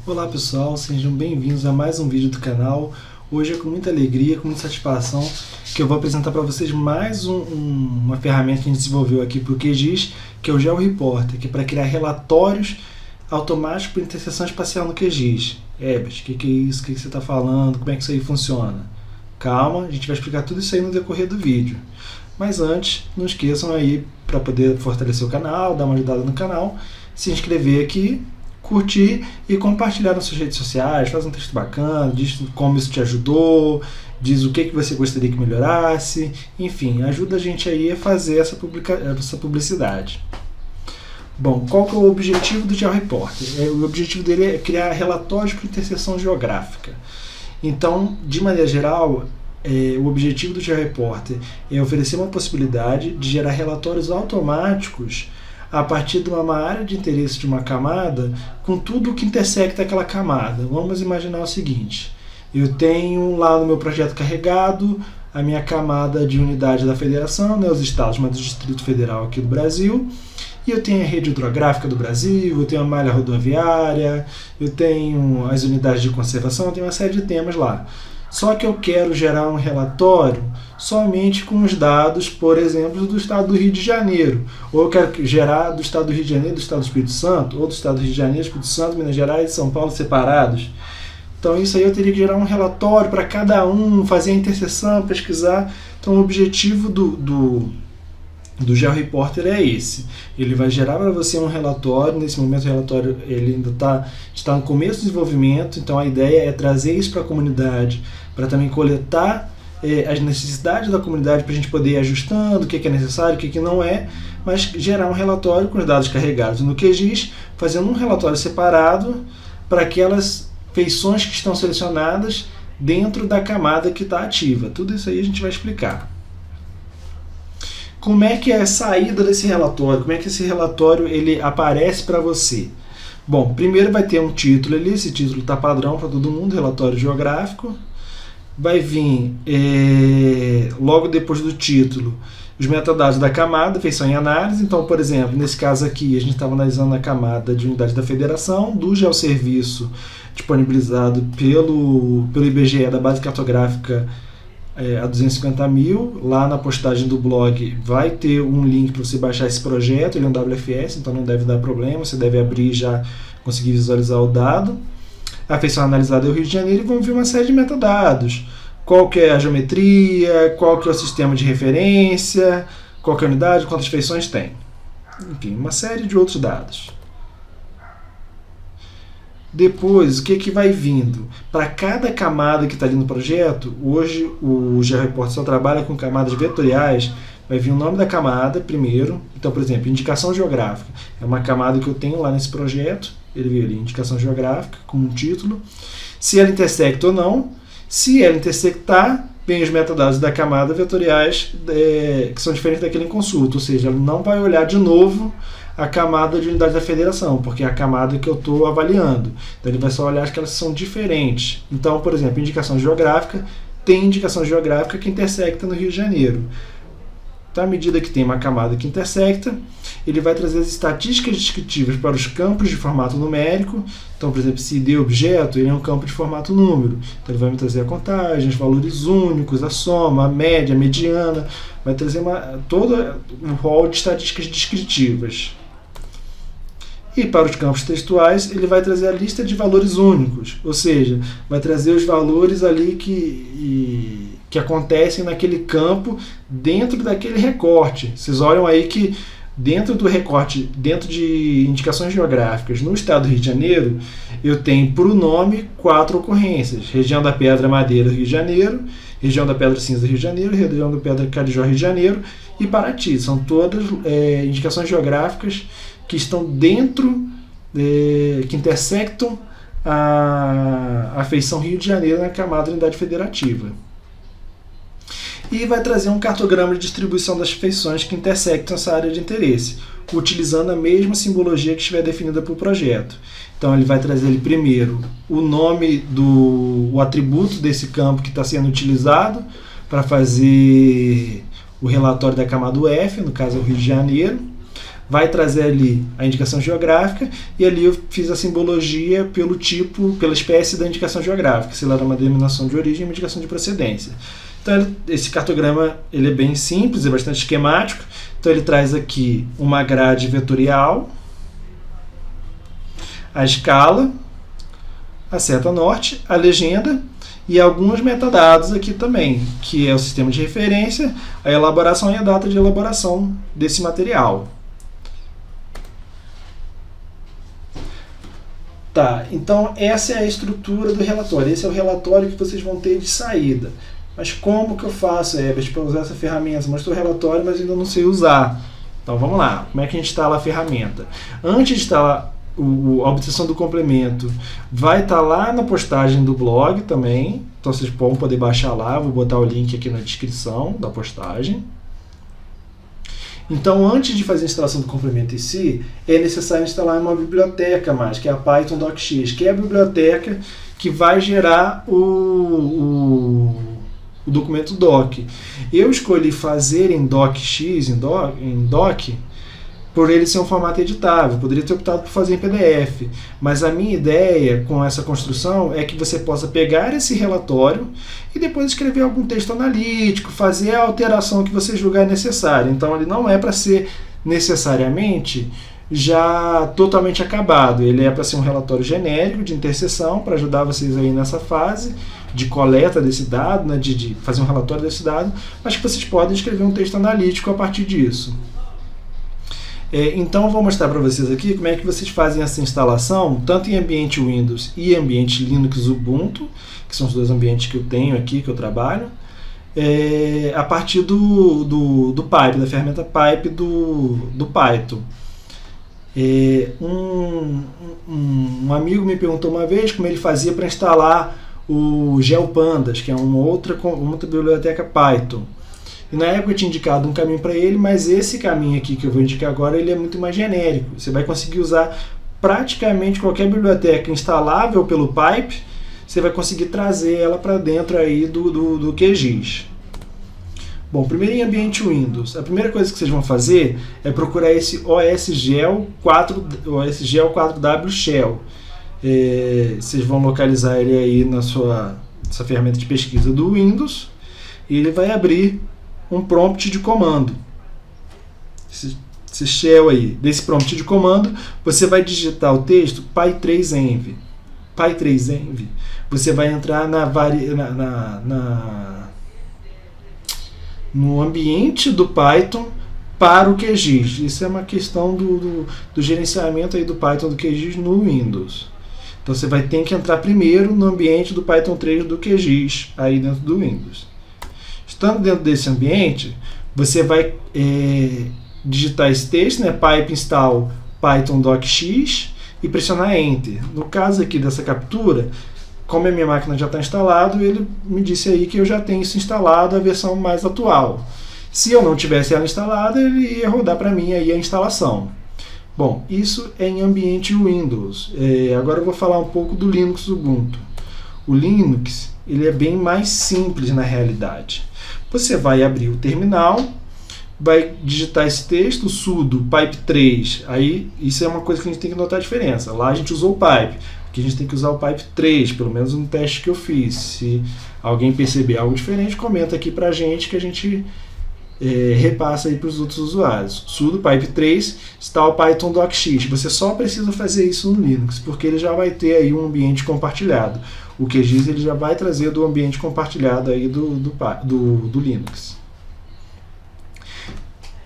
Olá pessoal, sejam bem-vindos a mais um vídeo do canal. Hoje é com muita alegria, com muita satisfação que eu vou apresentar para vocês mais uma ferramenta que a gente desenvolveu aqui para o QGIS, que é o GeoReporter, que é para criar relatórios automáticos para interseção espacial no QGIS. Ebert, o que é isso? O que você está falando? Como é que isso aí funciona? Calma, a gente vai explicar tudo isso aí no decorrer do vídeo. Mas antes, não esqueçam aí, para poder fortalecer o canal, dar uma ajudada no canal, se inscrever aqui, curtir e compartilhar nas suas redes sociais, faz um texto bacana, diz como isso te ajudou, diz o que você gostaria que melhorasse, enfim, ajuda a gente aí a fazer essa publicidade. Bom, qual que é o objetivo do GeoReporter? O objetivo dele é criar relatórios para interseção geográfica. Então, de maneira geral, o objetivo do GeoReporter é oferecer uma possibilidade de gerar relatórios automáticos a partir de uma área de interesse de uma camada, com tudo o que intersecta aquela camada. Vamos imaginar o seguinte: eu tenho lá no meu projeto carregado a minha camada de unidade da federação, os estados, mas do Distrito Federal aqui do Brasil, e eu tenho a rede hidrográfica do Brasil, eu tenho a malha rodoviária, eu tenho as unidades de conservação, eu tenho uma série de temas lá. Só que eu quero gerar um relatório somente com os dados, por exemplo, do estado do Rio de Janeiro. Ou eu quero gerar do estado do Rio de Janeiro, do estado do Espírito Santo, ou do estado do Rio de Janeiro, Espírito Santo, Minas Gerais e São Paulo separados. Então isso aí eu teria que gerar um relatório para cada um, fazer a interseção, pesquisar. Então o objetivo do GeoReporter é esse. Ele vai gerar para você um relatório. Nesse momento o relatório ele ainda está no começo do desenvolvimento, então a ideia é trazer isso para a comunidade, para também coletar as necessidades da comunidade, para a gente poder ir ajustando o que é necessário, o que não é, mas gerar um relatório com os dados carregados no QGIS, fazendo um relatório separado para aquelas feições que estão selecionadas dentro da camada que está ativa. Tudo isso aí a gente vai explicar. Como é que é a saída desse relatório? Como é que esse relatório ele aparece para você? Bom, primeiro vai ter um título ali, esse título está padrão para todo mundo, relatório geográfico. Vai vir, logo depois do título, os metadados da camada, feição e análise. Então, por exemplo, nesse caso aqui, a gente estava analisando a camada de unidade da federação, do geosserviço disponibilizado pelo IBGE da base cartográfica a 250 mil. Lá na postagem do blog vai ter um link para você baixar esse projeto, ele é um WFS, então não deve dar problema, você deve abrir e já conseguir visualizar o dado. A feição analisada é o Rio de Janeiro e vamos ver uma série de metadados. Qual que é a geometria, qual que é o sistema de referência, qual que é a unidade, quantas feições tem. Enfim, uma série de outros dados. Depois, o que vai vindo? Para cada camada que está ali no projeto, hoje o GeoReporter só trabalha com camadas vetoriais. Vai vir o nome da camada primeiro. Então, por exemplo, indicação geográfica. É uma camada que eu tenho lá nesse projeto. Ele veio ali, indicação geográfica, com um título. Se ela intersecta ou não. Se ela intersectar, vem os metadados da camada vetoriais, que são diferentes daquele em consulta. Ou seja, ela não vai olhar de novo a camada de unidade da federação, porque é a camada que eu estou avaliando. Então ele vai só olhar que elas são diferentes. Então, por exemplo, indicação geográfica, tem indicação geográfica que intersecta no Rio de Janeiro. Então, à medida que tem uma camada que intersecta, ele vai trazer as estatísticas descritivas para os campos de formato numérico. Então, por exemplo, se ID objeto, ele é um campo de formato número. Então, ele vai me trazer a contagem, os valores únicos, a soma, a média, a mediana. Vai trazer todo o rol de estatísticas descritivas. E para os campos textuais, ele vai trazer a lista de valores únicos, ou seja, vai trazer os valores ali que acontecem naquele campo dentro daquele recorte. Vocês olham aí que dentro do recorte, dentro de indicações geográficas no estado do Rio de Janeiro, eu tenho por nome 4 ocorrências: região da Pedra Madeira, Rio de Janeiro, região da Pedra Cinza, Rio de Janeiro, região da Pedra Carijó, Rio de Janeiro e Paraty. São todas indicações geográficas que estão dentro, que intersectam a feição Rio de Janeiro na camada de unidade federativa. E vai trazer um cartograma de distribuição das feições que intersectam essa área de interesse, utilizando a mesma simbologia que estiver definida para o projeto. Então ele vai trazer ali, primeiro o nome o atributo desse campo que está sendo utilizado para fazer o relatório da camada UF, no caso é o Rio de Janeiro. vai trazer ali a indicação geográfica, e ali eu fiz a simbologia pelo tipo, pela espécie da indicação geográfica, se ela era uma denominação de origem ou uma indicação de procedência. Então esse cartograma ele é bem simples, é bastante esquemático. Então ele traz aqui uma grade vetorial, a escala, a seta norte, a legenda e alguns metadados aqui também, que é o sistema de referência, a elaboração e a data de elaboração desse material. Tá, então essa é a estrutura do relatório, esse é o relatório que vocês vão ter de saída. Mas como que eu faço, Herbert, para usar essa ferramenta? Mostrou o relatório, mas ainda não sei usar. Então vamos lá, como é que a gente instala a ferramenta? Antes de instalar a obtenção do complemento, vai estar lá na postagem do blog também, então vocês vão poder baixar lá, vou botar o link aqui na descrição da postagem. Então, antes de fazer a instalação do complemento em si, é necessário instalar uma biblioteca mais, que é a Python DocX, que é a biblioteca que vai gerar o documento doc. Eu escolhi fazer em DocX, em doc, por ele ser um formato editável. Poderia ter optado por fazer em PDF, mas a minha ideia com essa construção é que você possa pegar esse relatório e depois escrever algum texto analítico, fazer a alteração que você julgar necessária. Então ele não é para ser necessariamente já totalmente acabado, ele é para ser um relatório genérico de interseção, para ajudar vocês aí nessa fase de coleta desse dado, né, de fazer um relatório desse dado, mas que vocês podem escrever um texto analítico a partir disso. Então eu vou mostrar para vocês aqui como é que vocês fazem essa instalação, tanto em ambiente Windows e ambiente Linux Ubuntu, que são os dois ambientes que eu tenho aqui, que eu trabalho, a partir do pipe, da ferramenta pipe do Python. Um amigo me perguntou uma vez como ele fazia para instalar o GeoPandas, que é uma outra biblioteca Python. E na época eu tinha indicado um caminho para ele, mas esse caminho aqui que eu vou indicar agora, ele é muito mais genérico. Você vai conseguir usar praticamente qualquer biblioteca instalável pelo pipe, você vai conseguir trazer ela para dentro aí do QGIS. Bom, primeiro em ambiente Windows, a primeira coisa que vocês vão fazer é procurar esse OSGel 4W Shell. Vocês vão localizar ele aí na essa ferramenta de pesquisa do Windows, e ele vai abrir um prompt de comando. Esse shell aí, desse prompt de comando, você vai digitar o texto py3env. Py3env. Você vai entrar no ambiente do Python para o QGIS. Isso é uma questão do gerenciamento aí do Python do QGIS no Windows. Então você vai ter que entrar primeiro no ambiente do Python 3 do QGIS, aí dentro do Windows. Estando dentro desse ambiente, você vai digitar esse texto, né, pipe install python docx, e pressionar Enter. No caso aqui dessa captura, como a minha máquina já está instalada, ele me disse aí que eu já tenho isso instalado, a versão mais atual. Se eu não tivesse ela instalada, ele ia rodar para mim aí a instalação. Bom, isso é em ambiente Windows. Agora eu vou falar um pouco do Linux Ubuntu. O Linux ele é bem mais simples na realidade. Você vai abrir o terminal, vai digitar esse texto, sudo pipe3. Aí isso é uma coisa que a gente tem que notar a diferença. Lá a gente usou o pipe, aqui a gente tem que usar o pipe3, pelo menos no teste que eu fiz. Se alguém perceber algo diferente, comenta aqui pra gente que a gente repassa aí para os outros usuários. Sudo pipe3 install python docx. Você só precisa fazer isso no Linux, porque ele já vai ter aí um ambiente compartilhado. O QGIS ele já vai trazer do ambiente compartilhado aí do Linux.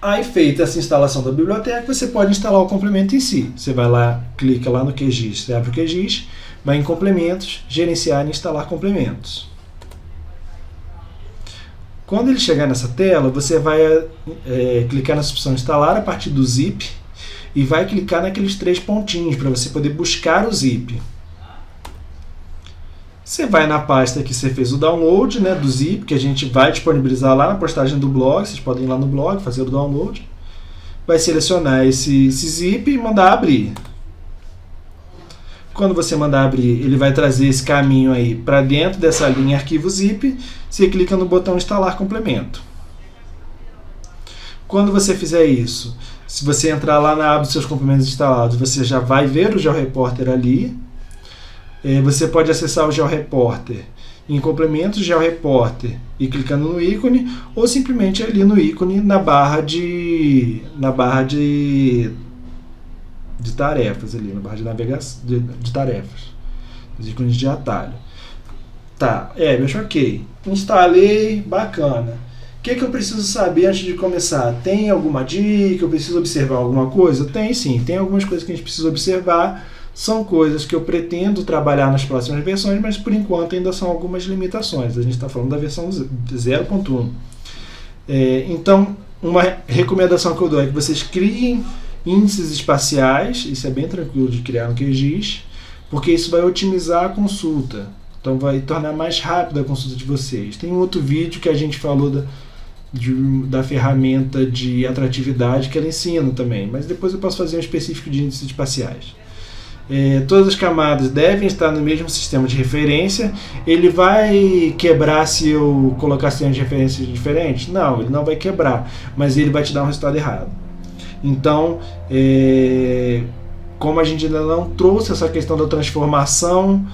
Aí feita essa instalação da biblioteca, você pode instalar o complemento em si. Você vai lá, clica lá no QGIS, você abre o QGIS, vai em complementos, gerenciar e instalar complementos. Quando ele chegar nessa tela, você vai clicar nessa opção instalar a partir do zip e vai clicar naqueles 3 pontinhos para você poder buscar o zip. Você vai na pasta que você fez o download, né, do zip, que a gente vai disponibilizar lá na postagem do blog. Vocês podem ir lá no blog, fazer o download. Vai selecionar esse zip e mandar abrir. Quando você mandar abrir, ele vai trazer esse caminho aí para dentro dessa linha arquivo zip. Você clica no botão instalar complemento. Quando você fizer isso, Se você entrar lá na aba dos seus complementos instalados, você já vai ver o GeoReporter ali. Você pode acessar o GeoReporter em complementos, GeoReporter, e clicando no ícone, ou simplesmente ali no ícone na barra de tarefas, ali, na barra de navegação de tarefas, os ícones de atalho. Tá, ok. Instalei, bacana. O que eu preciso saber antes de começar? Tem alguma dica? Eu preciso observar alguma coisa? Tem sim, tem algumas coisas que a gente precisa observar. São coisas que eu pretendo trabalhar nas próximas versões, mas por enquanto ainda são algumas limitações. A gente está falando da versão 0.1. Então, uma recomendação que eu dou é que vocês criem índices espaciais. Isso é bem tranquilo de criar no QGIS, porque isso vai otimizar a consulta. Então vai tornar mais rápida a consulta de vocês. Tem um outro vídeo que a gente falou da ferramenta de atratividade que ela ensina também, mas depois eu posso fazer um específico de índices espaciais. Todas as camadas devem estar no mesmo sistema de referência. Ele vai quebrar se eu colocar sistemas de referência diferentes? Não, ele não vai quebrar, mas ele vai te dar um resultado errado. Então, como a gente ainda não trouxe essa questão da transformação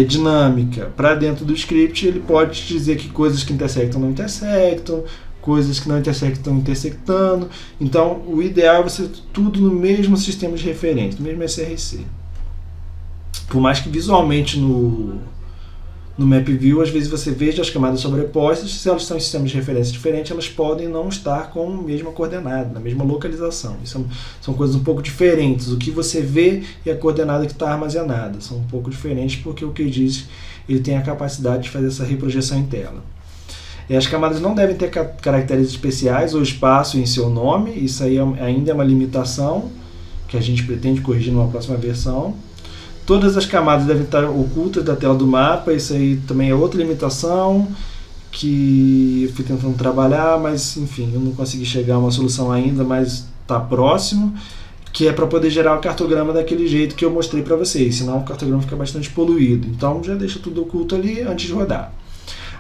dinâmica para dentro do script, ele pode te dizer que coisas que intersectam não intersectam, coisas que não intersectam estão intersectando. Então, o ideal é você ter tudo no mesmo sistema de referência, no mesmo SRC. Por mais que visualmente no Map View, às vezes você veja as camadas sobrepostas, se elas estão em sistemas de referência diferentes, elas podem não estar com a mesma coordenada, na mesma localização. São coisas um pouco diferentes. O que você vê e a coordenada que está armazenada são um pouco diferentes, porque o QGIS ele tem a capacidade de fazer essa reprojeção em tela. As camadas não devem ter caracteres especiais ou espaço em seu nome. Isso aí ainda é uma limitação que a gente pretende corrigir numa próxima versão. Todas as camadas devem estar ocultas da tela do mapa. Isso aí também é outra limitação que eu fui tentando trabalhar, mas enfim, eu não consegui chegar a uma solução ainda, mas está próximo, que é para poder gerar o cartograma daquele jeito que eu mostrei para vocês, senão o cartograma fica bastante poluído. Então já deixa tudo oculto ali antes de rodar.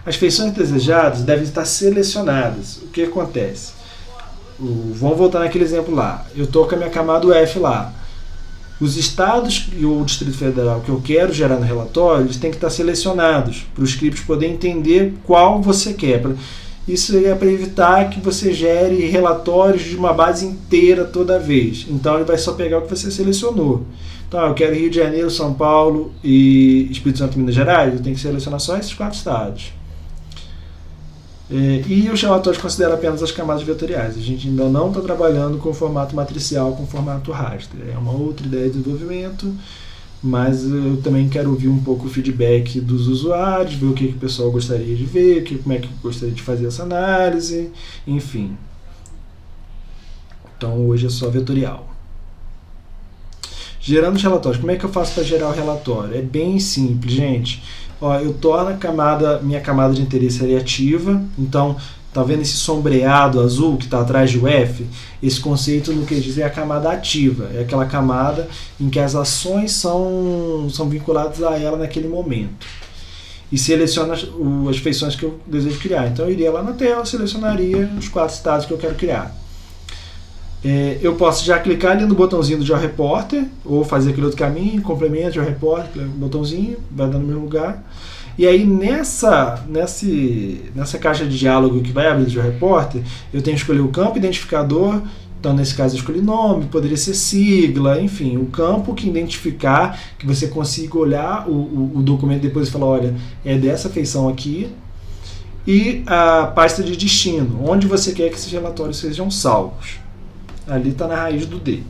As feições desejadas devem estar selecionadas. O que acontece? Vamos voltar naquele exemplo lá. Eu estou com a minha camada F lá. Os estados e o Distrito Federal que eu quero gerar no relatório, eles têm que estar selecionados para o script poder entender qual você quer. Isso é para evitar que você gere relatórios de uma base inteira toda vez. Então ele vai só pegar o que você selecionou. Então eu quero Rio de Janeiro, São Paulo e Espírito Santo e Minas Gerais. Eu tenho que selecionar só esses 4 estados. E os relatórios consideram apenas as camadas vetoriais. A gente ainda não está trabalhando com formato matricial, com formato raster. É uma outra ideia de desenvolvimento, mas eu também quero ouvir um pouco o feedback dos usuários, ver o que o pessoal gostaria de ver, como é que gostaria de fazer essa análise, enfim. Então hoje é só vetorial. Gerando os relatórios. Como é que eu faço para gerar o relatório? É bem simples, gente. Eu torno minha camada de interesse ali ativa. Então, tá vendo esse sombreado azul que está atrás de F? Esse conceito no que diz é a camada ativa. É aquela camada em que as ações são vinculadas a ela naquele momento. E seleciona as feições que eu desejo criar. Então, eu iria lá na tela, selecionaria os 4 estados que eu quero criar. Eu posso já clicar ali no botãozinho do GeoReporter, ou fazer aquele outro caminho, complemento, GeoReporter, botãozinho, vai dar no mesmo lugar. E aí nessa caixa de diálogo que vai abrir do GeoReporter, eu tenho que escolher o campo identificador. Então nesse caso eu escolhi nome, poderia ser sigla, enfim, o campo que identificar, que você consiga olhar o documento depois e falar, olha, é dessa feição aqui. E a pasta de destino, onde você quer que esses relatórios sejam salvos. Ali está na raiz do D.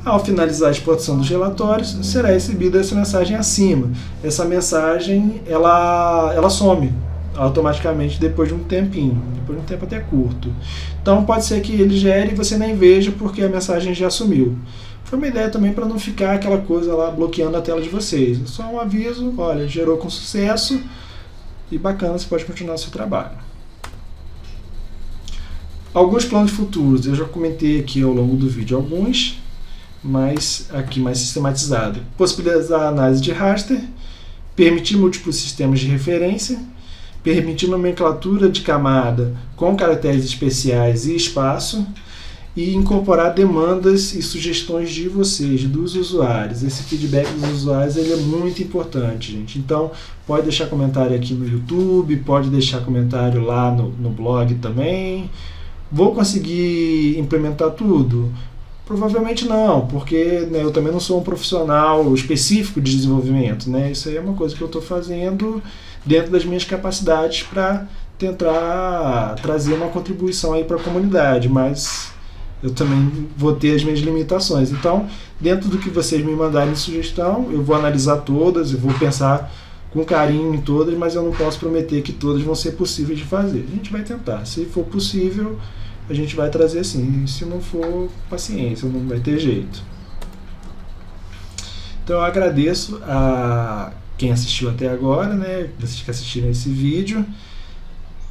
Ao finalizar a exportação dos relatórios, será recebida essa mensagem acima. Essa mensagem ela some automaticamente depois de um tempinho, depois de um tempo até curto. Então pode ser que ele gere e você nem veja porque a mensagem já sumiu. Foi uma ideia também para não ficar aquela coisa lá bloqueando a tela de vocês. É só um aviso, olha, gerou com sucesso e bacana, você pode continuar o seu trabalho. Alguns planos futuros, eu já comentei aqui ao longo do vídeo alguns, mas aqui mais sistematizado. Possibilitar a análise de raster, permitir múltiplos sistemas de referência, permitir nomenclatura de camada com caracteres especiais e espaço, e incorporar demandas e sugestões de vocês, dos usuários. Esse feedback dos usuários ele é muito importante, gente. Então, pode deixar comentário aqui no YouTube, pode deixar comentário lá no blog também. Vou conseguir implementar tudo? Provavelmente não, porque né, eu também não sou um profissional específico de desenvolvimento. Né? Isso aí é uma coisa que eu estou fazendo dentro das minhas capacidades para tentar trazer uma contribuição aí para a comunidade, mas eu também vou ter as minhas limitações. Então, dentro do que vocês me mandarem de sugestão, eu vou analisar todas, eu vou pensar com carinho em todas, mas eu não posso prometer que todas vão ser possíveis de fazer. A gente vai tentar. Se for possível, a gente vai trazer sim. Se não for, paciência, não vai ter jeito. Então, eu agradeço a quem assistiu até agora, né? Vocês que assistiram esse vídeo.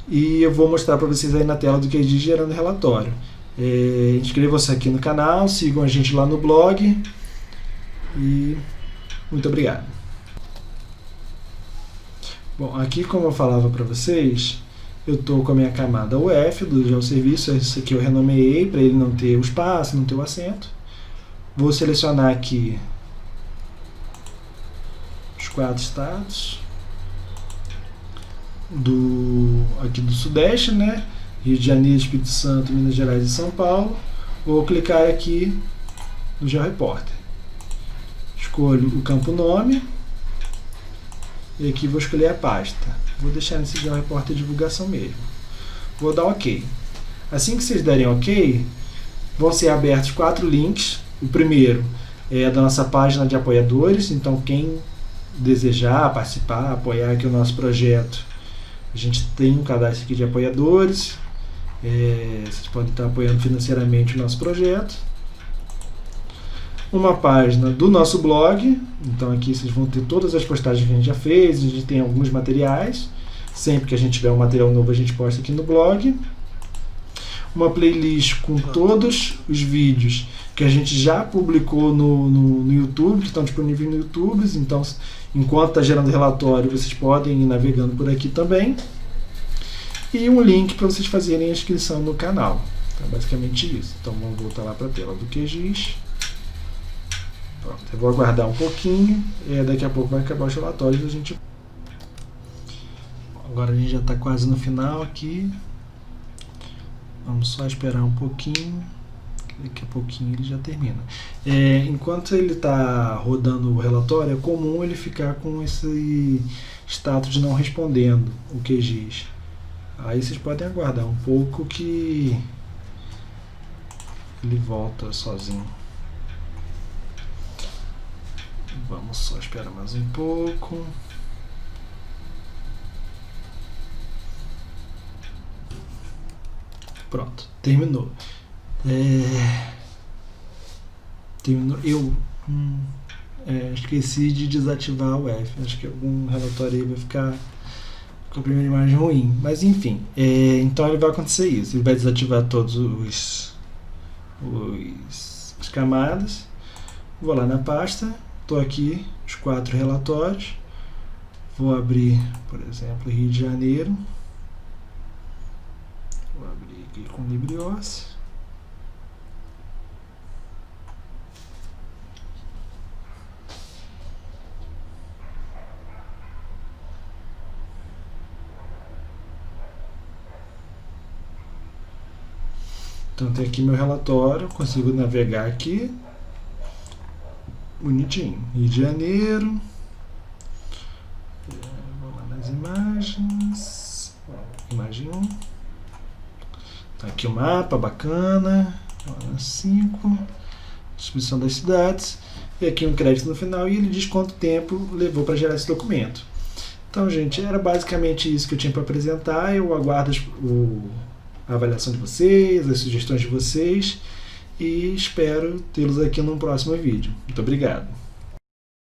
E eu vou mostrar para vocês aí na tela do QGIS gerando relatório. Inscrevam-se aqui no canal, sigam a gente lá no blog e muito obrigado. Bom, aqui como eu falava para vocês, eu estou com a minha camada UF do geosserviço, esse aqui eu renomeei para ele não ter o espaço, não ter o acento. Vou selecionar aqui os 4 estados aqui do Sudeste, né? Rio de Janeiro, Espírito Santo, Minas Gerais e São Paulo. Vou clicar aqui no GeoReporter. Escolho o campo nome e aqui vou escolher a pasta. Vou deixar nesse GeoReporter divulgação mesmo. Vou dar OK. Assim que vocês derem OK, vão ser abertos 4 links. O primeiro é da nossa página de apoiadores, então quem desejar participar, apoiar aqui o nosso projeto, a gente tem um cadastro aqui de apoiadores. Vocês podem estar apoiando financeiramente o nosso projeto. Uma página do nosso blog, então aqui vocês vão ter todas as postagens que a gente já fez, a gente tem alguns materiais, sempre que a gente tiver um material novo a gente posta aqui no blog. Uma playlist com todos os vídeos que a gente já publicou no YouTube, que estão disponíveis no YouTube, então enquanto está gerando relatório vocês podem ir navegando por aqui também. E um link para vocês fazerem a inscrição no canal. Então, basicamente isso. Então vamos voltar lá para a tela do QGIS. Pronto, eu vou aguardar um pouquinho. Daqui a pouco vai acabar os relatórios. Agora a gente já está quase no final aqui. Vamos só esperar um pouquinho. Daqui a pouquinho ele já termina. Enquanto ele está rodando o relatório, é comum ele ficar com esse status de não respondendo o QGIS. Aí vocês podem aguardar um pouco que ele volta sozinho. Vamos só esperar mais um pouco. Pronto, terminou. Terminou. Eu esqueci de desativar o F. Acho que algum relatório aí vai ficar com a primeira imagem ruim, mas enfim, então ele vai acontecer isso, ele vai desativar todos as camadas. Vou lá na pasta, estou aqui, os 4 relatórios, vou abrir, por exemplo, Rio de Janeiro, vou abrir aqui com LibreOffice. Então tem aqui meu relatório, consigo navegar aqui, bonitinho, Rio de Janeiro, vou lá nas imagens, imagem 1, tá aqui o mapa, bacana, 5, distribuição das cidades, e aqui um crédito no final, e ele diz quanto tempo levou para gerar esse documento. Então, gente, era basicamente isso que eu tinha para apresentar, eu aguardo a avaliação de vocês, as sugestões de vocês e espero tê-los aqui num próximo vídeo. Muito obrigado.